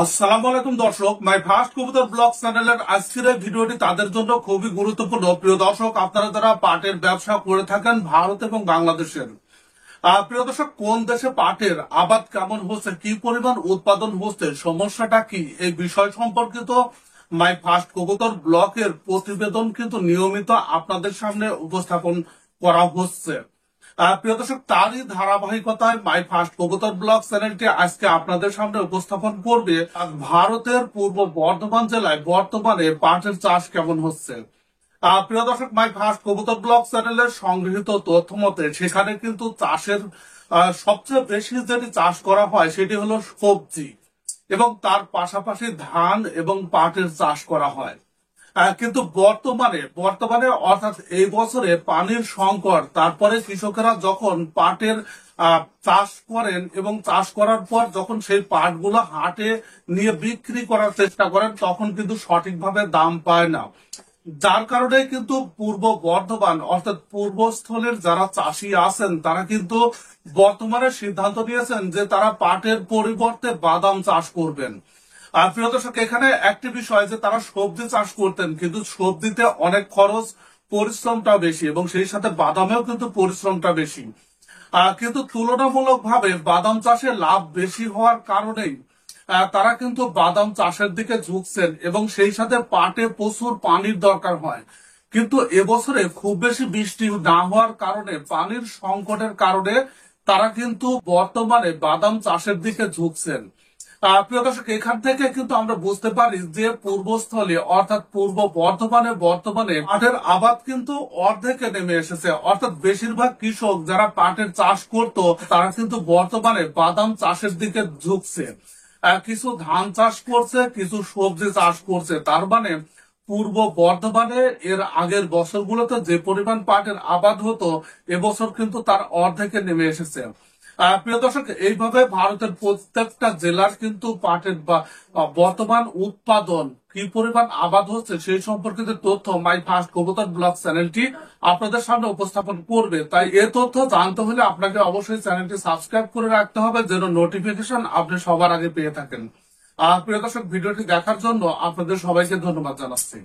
আসসালামু আলাইকুম দর্শক, মাই ফার্স্ট কবুতর ব্লগ চ্যানেলের আজকের এই ভিডিওটি তাদের জন্য খুবই গুরুত্বপূর্ণ। প্রিয় দর্শক, আপনারা যারা পাটের ব্যবসা করে থাকেন ভারত এবং বাংলাদেশের, প্রিয় দর্শক, কোন দেশে পাটের আবাদ কেমন হচ্ছে, কি পরিমাণ উৎপাদন হচ্ছে, সমস্যাটা কি, এই বিষয় সম্পর্কিত মাই ফার্স্ট কবুতর ব্লগের প্রতিবেদন কিন্তু নিয়মিত আপনাদের সামনে উপস্থাপন করা হচ্ছে। প্রিয় দর্শক, তারই ধারাবাহিকতায় মাই ফার্স্ট কবুতর ব্লগ চ্যানেলটি আজকে আপনাদের সামনে উপস্থাপন করবে ভারতের পূর্ব বর্ধমান জেলায় বর্তমানে পাটের চাষ কেমন হচ্ছে। প্রিয় দর্শক, মাই ফার্স্ট কবুতর ব্লগ চ্যানেলের সংগৃহীত তথ্য মতে সেখানে কিন্তু চাষের সবচেয়ে বেশি যেটি চাষ করা হয় সেটি হলো সবজি, এবং তার পাশাপাশি ধান এবং পাটের চাষ করা হয়। কিন্তু বর্তমানে অর্থাৎ এই বছরে পানির সংকট, তারপরে কৃষকেরা যখন পাটের চাষ করেন এবং চাষ করার পর যখন সেই পাটগুলো হাটে নিয়ে বিক্রি করার চেষ্টা করেন তখন কিন্তু সঠিকভাবে দাম পায় না। যার কারণে কিন্তু পূর্ব বর্ধমান অর্থাৎ পূর্বস্থলের যারা চাষি আছেন তারা কিন্তু বর্তমানে সিদ্ধান্ত নিয়েছেন যে তারা পাটের পরিবর্তে বাদাম চাষ করবেন। আর প্রিয় দর্শক, এখানে একটি বিষয় যে তারা সবজি চাষ করতেন, কিন্তু সবজিতে অনেক খরচ, পরিশ্রমটা বেশি, এবং সেই সাথে বাদামেও কিন্তু পরিশ্রমটা বেশি। কিন্তু তুলনামূলকভাবে বাদাম চাষে লাভ বেশি হওয়ার কারণেই তারা কিন্তু বাদাম চাষের দিকে ঝুঁকছেন, এবং সেই সাথে পাটে প্রচুর পানির দরকার হয়। কিন্তু এবছরে খুব বেশি বৃষ্টি না হওয়ার কারণে, পানির সংকটের কারণে তারা কিন্তু বর্তমানে বাদাম চাষের দিকে ঝুঁকছেন। প্রিয় দর্শক, এখান থেকে কিন্তু আমরা বুঝতে পারি যে পূর্বস্থলে অর্থাৎ পূর্ব বর্ধমানে বর্তমানে পাটের আবাদ কিন্তু অর্ধেকে নেমে এসেছে। অর্থাৎ বেশিরভাগ কৃষক যারা পাটের চাষ করত তারা কিন্তু বর্তমানে বাদাম চাষের দিকে ঝুঁকছে। কিছু ধান চাষ করছে, কিছু সবজি চাষ করছে। তার মানে পূর্ব বর্ধমানে এর আগের বছরগুলোতে যে পরিমাণ পাটের আবাদ হতো এবছর কিন্তু তার অর্ধেকে নেমে এসেছে। প্রিয় দর্শক, এইভাবে ভারতের প্রত্যেকটা জেলার কিন্তু পাটের বর্তমান উৎপাদন, কি পরিমাণ আবাদ হচ্ছে সেই সম্পর্কিত তথ্য মাই ফার্স্ট কবুতর ব্লগ চ্যানেলটি আপনাদের সামনে উপস্থাপন করবে। তাই এই তথ্য জানতে হলে আপনাকে অবশ্যই চ্যানেলটি সাবস্ক্রাইব করে রাখতে হবে যেন নোটিফিকেশন আপনি সবার আগে পেয়ে থাকেন। প্রিয় দর্শক, ভিডিওটি দেখার জন্য আপনাদের সবাইকে ধন্যবাদ জানাচ্ছি।